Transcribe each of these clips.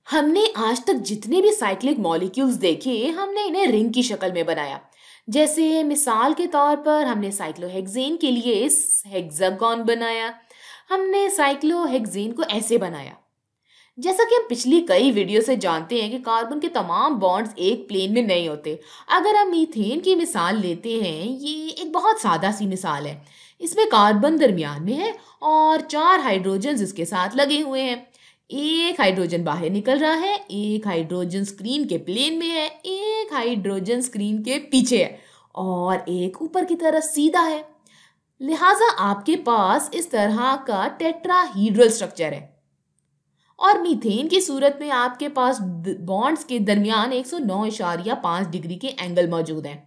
हमने आज तक जितने भी साइक्लिक मॉलिक्यूल्स देखे हमने इन्हें रिंग की शक्ल में बनाया। जैसे मिसाल के तौर पर हमने साइक्लोहेक्सेन के लिए हेक्सागोन बनाया। हमने साइक्लोहेक्सेन को ऐसे बनाया। जैसा कि हम पिछली कई वीडियो से जानते हैं कि कार्बन के तमाम बॉन्ड्स एक प्लेन में नहीं होते। अगर हम मीथेन की मिसाल लेते हैं, ये एक बहुत सादा सी मिसाल है। इसमें कार्बन दरमियान में है और 4 हाइड्रोजन इसके साथ लगे हुए हैं। एक हाइड्रोजन बाहर निकल रहा है, एक हाइड्रोजन स्क्रीन के प्लेन में है, एक हाइड्रोजन स्क्रीन के पीछे है और एक ऊपर की तरफ सीधा है। लिहाजा आपके पास इस तरह का टेट्राहीड्रल स्ट्रक्चर है। और मीथेन की सूरत में आपके पास बॉन्ड्स के दरमियान 109.5 डिग्री के एंगल मौजूद हैं।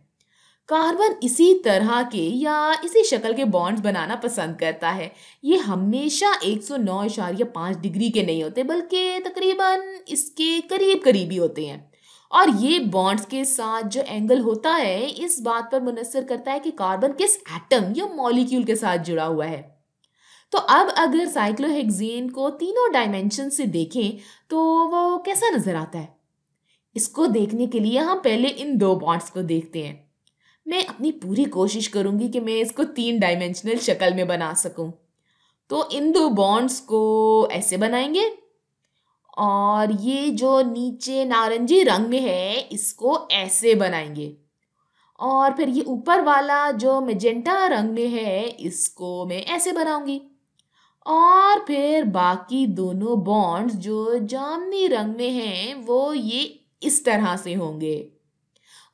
कार्बन इसी तरह के या इसी शक्ल के बॉन्ड्स बनाना पसंद करता है। ये हमेशा 109.5 डिग्री के नहीं होते, बल्कि तकरीबन इसके करीब करीब ही होते हैं। और ये बॉन्ड्स के साथ जो एंगल होता है इस बात पर मुनसर करता है कि कार्बन किस एटम या मॉलिक्यूल के साथ जुड़ा हुआ है। तो अब अगर साइक्लोहेक्सेन को तीनों डायमेंशन से देखें तो वो कैसा नजर आता है? इसको देखने के लिए हम पहले इन दो बॉन्ड्स को देखते हैं। मैं अपनी पूरी कोशिश करूंगी कि मैं इसको 3 डायमेंशनल शक्ल में बना सकूं। तो इन दो बॉन्ड्स को ऐसे बनाएंगे और ये जो नीचे नारंगी रंग में है इसको ऐसे बनाएंगे और फिर ये ऊपर वाला जो मैजेंटा रंग में है इसको मैं ऐसे बनाऊंगी और फिर बाकी दोनों बॉन्ड्स जो जामुनी रंग में हैं वो ये इस तरह से होंगे।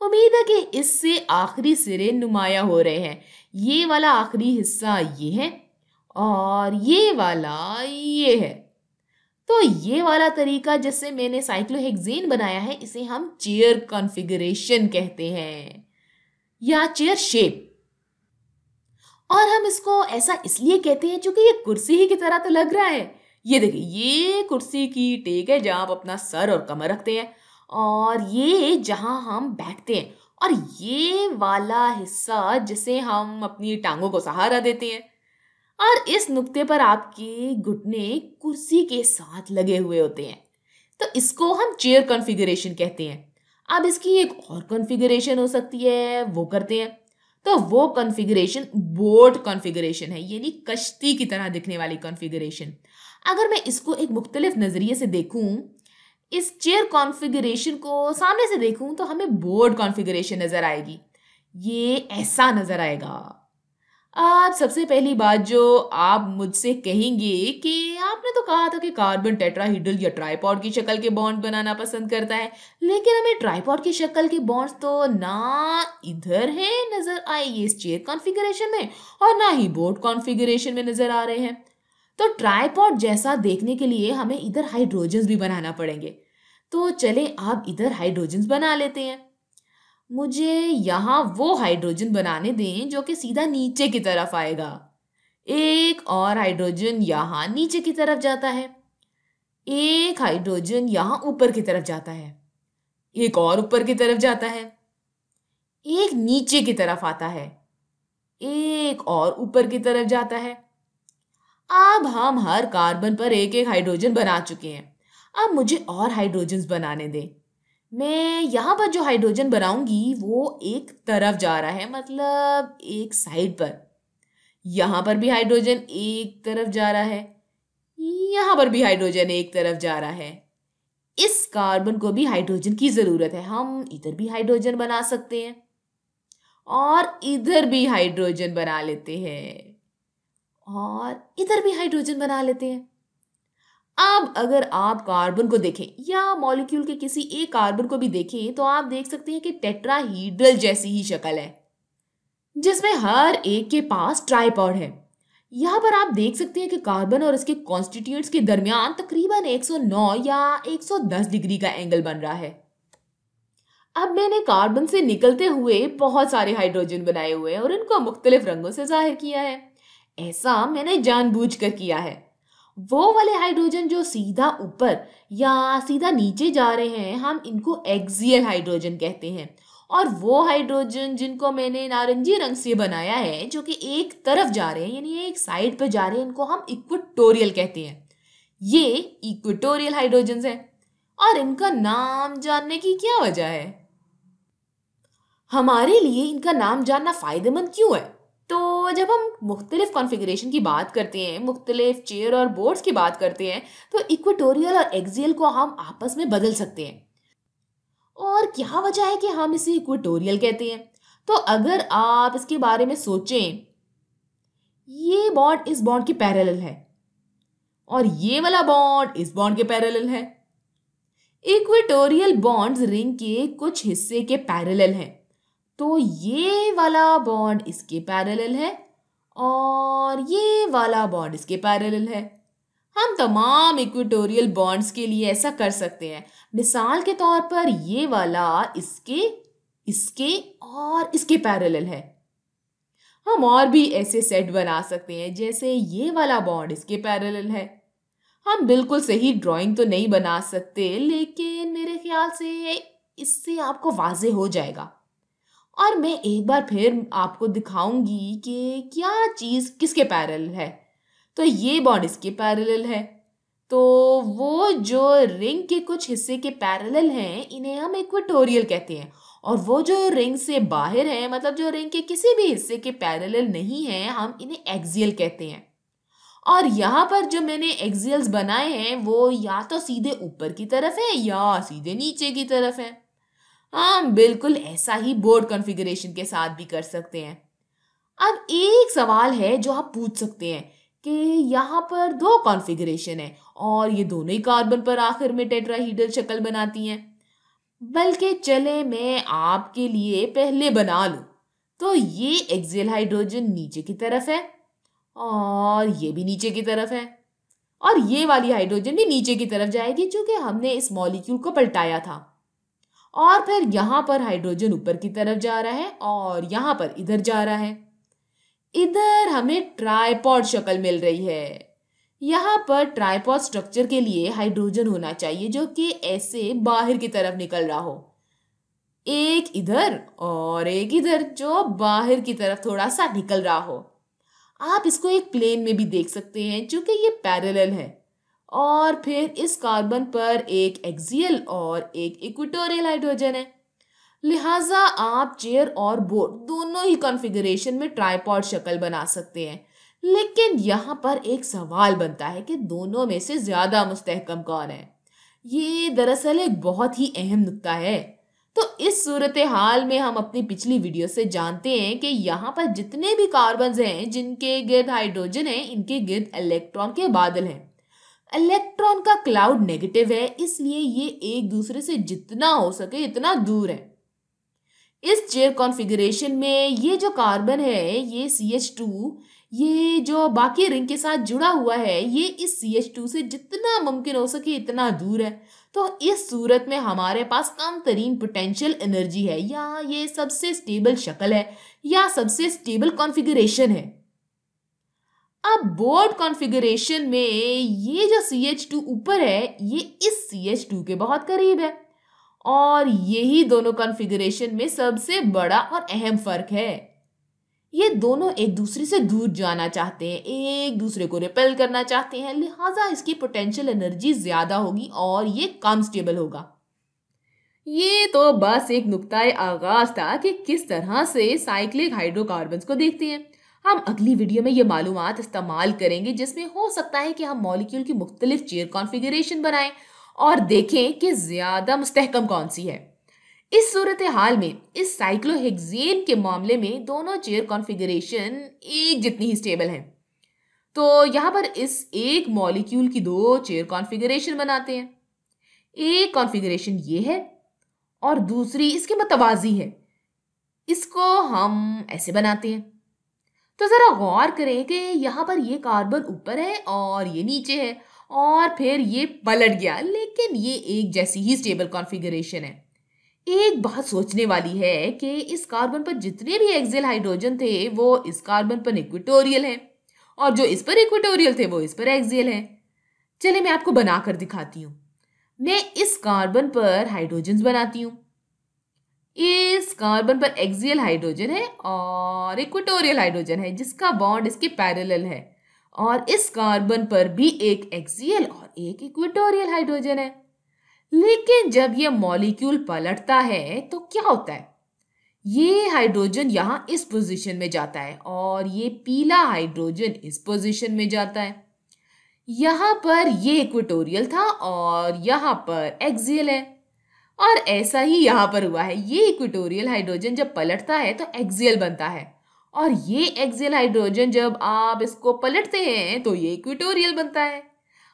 उम्मीद है कि इससे आखिरी सिरे नुमाया हो रहे हैं। ये वाला आखिरी हिस्सा ये है और ये वाला ये है। तो ये वाला तरीका जिससे मैंने साइक्लोहेक्सेन बनाया है इसे हम चेयर कॉन्फ़िगरेशन कहते हैं या चेयर शेप। और हम इसको ऐसा इसलिए कहते हैं क्योंकि ये कुर्सी ही की तरह तो लग रहा है। ये देखिए, ये कुर्सी की टेक है जहां आप अपना सर और कमर रखते हैं और ये जहां हम बैठते हैं और ये वाला हिस्सा जिसे हम अपनी टांगों को सहारा देते हैं। और इस नुक्ते पर आपके घुटने कुर्सी के साथ लगे हुए होते हैं। तो इसको हम चेयर कॉन्फ़िगरेशन कहते हैं। अब इसकी एक और कॉन्फ़िगरेशन हो सकती है, वो करते हैं। तो वो कॉन्फ़िगरेशन बोट कॉन्फ़िगरेशन है, यानी कश्ती की तरह दिखने वाली कॉन्फ़िगरेशन। अगर मैं इसको एक मुख्तलिफ नज़रिए से देखूं, इस चेयर कॉन्फ़िगरेशन को सामने से देखूं तो हमें बोट कॉन्फ़िगरेशन नज़र आएगी। ये ऐसा नज़र आएगा। आज सबसे पहली बात जो आप मुझसे कहेंगे कि आपने तो कहा था कि कार्बन टेट्राहीड्रल या ट्राइपॉड की शक्ल के बॉन्ड बनाना पसंद करता है, लेकिन हमें ट्राइपॉड की शक्ल के बॉन्ड्स तो ना इधर है नजर आए ये इस चेयर कॉन्फ़िगरेशन में और ना ही बोट कॉन्फ़िगरेशन में नजर आ रहे हैं। तो ट्राइपॉड जैसा देखने के लिए हमें इधर हाइड्रोजन्स भी बनाना पड़ेंगे। तो चले आप इधर हाइड्रोजन्स बना लेते हैं। मुझे यहाँ वो हाइड्रोजन बनाने दें जो कि सीधा नीचे की तरफ आएगा। एक और हाइड्रोजन यहाँ नीचे की तरफ जाता है, एक हाइड्रोजन यहाँ ऊपर की तरफ जाता है, एक और ऊपर की तरफ जाता है, एक नीचे की तरफ आता है, एक और ऊपर की तरफ जाता है। अब हम हर कार्बन पर एक एक हाइड्रोजन बना चुके हैं। अब मुझे और हाइड्रोजन्स बनाने दें। मैं यहाँ पर जो हाइड्रोजन बनाऊंगी वो एक तरफ जा रहा है, मतलब एक साइड पर। यहाँ पर भी हाइड्रोजन एक तरफ जा रहा है, यहाँ पर भी हाइड्रोजन एक तरफ जा रहा है। इस कार्बन को भी हाइड्रोजन की जरूरत है। हम इधर भी हाइड्रोजन बना सकते हैं और इधर भी हाइड्रोजन बना लेते हैं और इधर भी हाइड्रोजन बना लेते हैं। अब अगर आप कार्बन को देखें या मॉलिक्यूल के किसी एक कार्बन को भी देखें तो आप देख सकते हैं कि टेट्राहीड्रल जैसी ही शक्ल है जिसमें हर एक के पास ट्राइपॉड है। यहाँ पर आप देख सकते हैं कि कार्बन और इसके कॉन्स्टिट्यूएंट्स के दरमियान तकरीबन 109 या 110 डिग्री का एंगल बन रहा है। अब मैंने कार्बन से निकलते हुए बहुत सारे हाइड्रोजन बनाए हुए हैं और इनको मुख्तलिफ रंगों से जाहिर किया है। ऐसा मैंने जानबूझकर किया है। वो वाले हाइड्रोजन जो सीधा ऊपर या सीधा नीचे जा रहे हैं हम इनको एक्सियल हाइड्रोजन कहते हैं और वो हाइड्रोजन जिनको मैंने नारंगी रंग से बनाया है जो कि एक तरफ जा रहे हैं यानी एक साइड पर जा रहे हैं इनको हम इक्वेटोरियल कहते हैं। ये इक्वेटोरियल हाइड्रोजन हैं और इनका नाम जानने की क्या वजह है? हमारे लिए इनका नाम जानना फायदेमंद क्यों है? तो जब हम मुख्तलिफ कॉन्फ़िगरेशन की बात करते हैं, मुख्तलिफ चेयर और बोर्ड्स की बात करते हैं, तो इक्वेटोरियल और एक्सियल को हम आपस में बदल सकते हैं। और क्या वजह है कि हम इसे इक्वेटोरियल कहते हैं? तो अगर आप इसके बारे में सोचें, ये बॉन्ड इस बॉन्ड के पैरेलल है और ये वाला बॉन्ड इस बॉन्ड के पैरेलल है। इक्वेटोरियल बॉन्ड्स रिंग के कुछ हिस्से के पैरेलल हैं, तो ये वाला बॉन्ड इसके पैरेलल है और ये वाला बॉन्ड इसके पैरेलल है। हम तमाम इक्वेटोरियल बॉन्ड्स के लिए ऐसा कर सकते हैं। मिसाल के तौर पर ये वाला इसके, इसके और इसके पैरेलल है। हम और भी ऐसे सेट बना सकते हैं, जैसे ये वाला बॉन्ड इसके पैरेलल है। हम बिल्कुल सही ड्राइंग तो नहीं बना सकते, लेकिन मेरे ख्याल से इससे आपको वाज़ेह हो जाएगा। और मैं एक बार फिर आपको दिखाऊंगी कि क्या चीज़ किसके पैरेलल है। तो ये बॉन्ड इसके पैरेलल है, तो वो जो रिंग के कुछ हिस्से के पैरेलल हैं, इन्हें हम इक्वेटोरियल कहते हैं। और वो जो रिंग से बाहर हैं, मतलब जो रिंग के किसी भी हिस्से के पैरेलल नहीं हैं, हम इन्हें एक्सियल कहते हैं। और यहाँ पर जो मैंने एक्सियल्स बनाए हैं, वो या तो सीधे ऊपर की तरफ है या सीधे नीचे की तरफ है। हम बिल्कुल ऐसा ही बोर्ड कॉन्फ़िगरेशन के साथ भी कर सकते हैं। अब एक सवाल है जो आप पूछ सकते हैं कि यहाँ पर दो कॉन्फ़िगरेशन है और ये दोनों ही कार्बन पर आखिर में टेट्राहीड्रल शक्ल बनाती हैं। बल्कि चले मैं आपके लिए पहले बना लूँ। तो ये एक्सियल हाइड्रोजन नीचे की तरफ है और ये भी नीचे की तरफ है, और ये वाली हाइड्रोजन भी नीचे की तरफ जाएगी क्योंकि हमने इस मॉलिक्यूल को पलटाया था। और फिर यहाँ पर हाइड्रोजन ऊपर की तरफ जा रहा है और यहाँ पर इधर जा रहा है। इधर हमें ट्राइपॉड शक्ल मिल रही है। यहाँ पर ट्राइपॉड स्ट्रक्चर के लिए हाइड्रोजन होना चाहिए जो कि ऐसे बाहर की तरफ निकल रहा हो, एक इधर और एक इधर, जो बाहर की तरफ थोड़ा सा निकल रहा हो। आप इसको एक प्लेन में भी देख सकते हैं क्योंकि ये पैरेलल है। और फिर इस कार्बन पर एक एक्सियल और एक इक्वेटोरियल हाइड्रोजन है। लिहाजा आप चेयर और बोर्ड दोनों ही कॉन्फ़िगरेशन में ट्राइपॉड शक्ल बना सकते हैं। लेकिन यहाँ पर एक सवाल बनता है कि दोनों में से ज़्यादा मुस्तहकम कौन है। ये दरअसल एक बहुत ही अहम नुक्ता है। तो इस सूरत हाल में हम अपनी पिछली वीडियो से जानते हैं कि यहाँ पर जितने भी कार्बन्स हैं जिनके गिर्द हाइड्रोजन है, इनके गिर्द इलेक्ट्रॉन के बादल हैं। इलेक्ट्रॉन का क्लाउड नेगेटिव है, इसलिए ये एक दूसरे से जितना हो सके इतना दूर है। इस चेयर कॉन्फ़िगरेशन में ये जो कार्बन है, ये CH2, ये जो बाकी रिंग के साथ जुड़ा हुआ है, ये इस CH2 से जितना मुमकिन हो सके इतना दूर है। तो इस सूरत में हमारे पास कम तरीन पोटेंशियल एनर्जी है, या ये सबसे स्टेबल शक्ल है, या सबसे स्टेबल कॉन्फ़िगरेशन है। अब बोर्ड कॉन्फ़िगरेशन में ये जो CH2 ऊपर है, ये इस CH2 के बहुत करीब है, और यही दोनों कॉन्फ़िगरेशन में सबसे बड़ा और अहम फर्क है। ये दोनों एक दूसरे से दूर जाना चाहते हैं, एक दूसरे को रिपेल करना चाहते हैं, लिहाजा इसकी पोटेंशियल एनर्जी ज्यादा होगी और ये कम स्टेबल होगा। ये तो बस एक नुक्ताए आगाज था कि किस तरह से साइक्लिक हाइड्रोकार्बन्स को देखते हैं। हम अगली वीडियो में ये मालूमात इस्तेमाल करेंगे, जिसमें हो सकता है कि हम मॉलिक्यूल की मुख्तलिफ चेयर कॉन्फ़िगरेशन बनाएं और देखें कि ज्यादा मुस्तहकम कौन सी है। इस सूरत हाल में इस साइक्लोहेक्सेन के मामले में दोनों चेयर कॉन्फ़िगरेशन एक जितनी ही स्टेबल हैं। तो यहाँ पर इस एक मॉलिक्यूल की दो चेयर कॉन्फ़िगरेशन बनाते हैं। एक कॉन्फ़िगरेशन ये है और दूसरी इसके मतवाजी है। इसको हम ऐसे बनाते हैं। तो जरा गौर करें कि यहाँ पर ये कार्बन ऊपर है और ये नीचे है, और फिर ये पलट गया, लेकिन ये एक जैसी ही स्टेबल कॉन्फ़िगरेशन है। एक बात सोचने वाली है कि इस कार्बन पर जितने भी एक्सियल हाइड्रोजन थे वो इस कार्बन पर इक्वेटोरियल हैं, और जो इस पर इक्वेटोरियल थे वो इस पर एक्सियल हैं। चलिए मैं आपको बनाकर दिखाती हूँ। मैं इस कार्बन पर हाइड्रोजन्स बनाती हूँ। इस कार्बन पर एक्सियल हाइड्रोजन है और इक्वेटोरियल हाइड्रोजन है जिसका बॉन्ड इसके पैरेलल है, और इस कार्बन पर भी एक एक्सियल और एक इक्वेटोरियल हाइड्रोजन है। लेकिन जब ये मॉलिक्यूल पलटता है तो क्या होता है? ये हाइड्रोजन यहाँ इस पोजीशन में जाता है और ये पीला हाइड्रोजन इस पोजीशन में जाता है। यहाँ पर ये इक्वेटोरियल था और यहाँ पर एक्सियल है। और ऐसा ही यहाँ पर हुआ है। ये इक्वेटोरियल हाइड्रोजन जब पलटता है तो एक्सियल बनता है और ये एक्सियल हाइड्रोजन जब आप इसको पलटते हैं तो ये इक्वेटोरियल बनता है।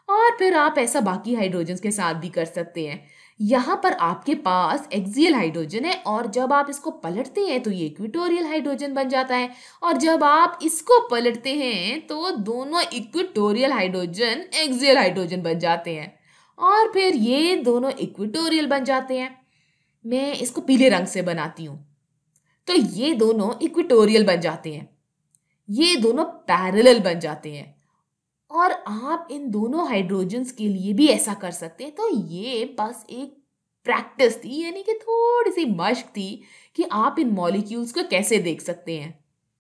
और फिर आप ऐसा बाकी हाइड्रोजन के साथ भी कर सकते हैं। यहाँ पर आपके पास एक्सियल हाइड्रोजन है और जब आप इसको पलटते हैं तो ये इक्वेटोरियल हाइड्रोजन बन जाता है और जब आप इसको पलटते हैं तो दोनों इक्वेटोरियल हाइड्रोजन एक्सियल हाइड्रोजन बन जाते हैं और फिर ये दोनों इक्वेटोरियल बन जाते हैं। मैं इसको पीले रंग से बनाती हूँ। तो ये दोनों इक्वेटोरियल बन जाते हैं, ये दोनों पैरेलल बन जाते हैं और आप इन दोनों हाइड्रोजन्स के लिए भी ऐसा कर सकते हैं। तो ये बस एक प्रैक्टिस थी, यानी कि थोड़ी सी मश्क थी कि आप इन मॉलिक्यूल्स को कैसे देख सकते हैं।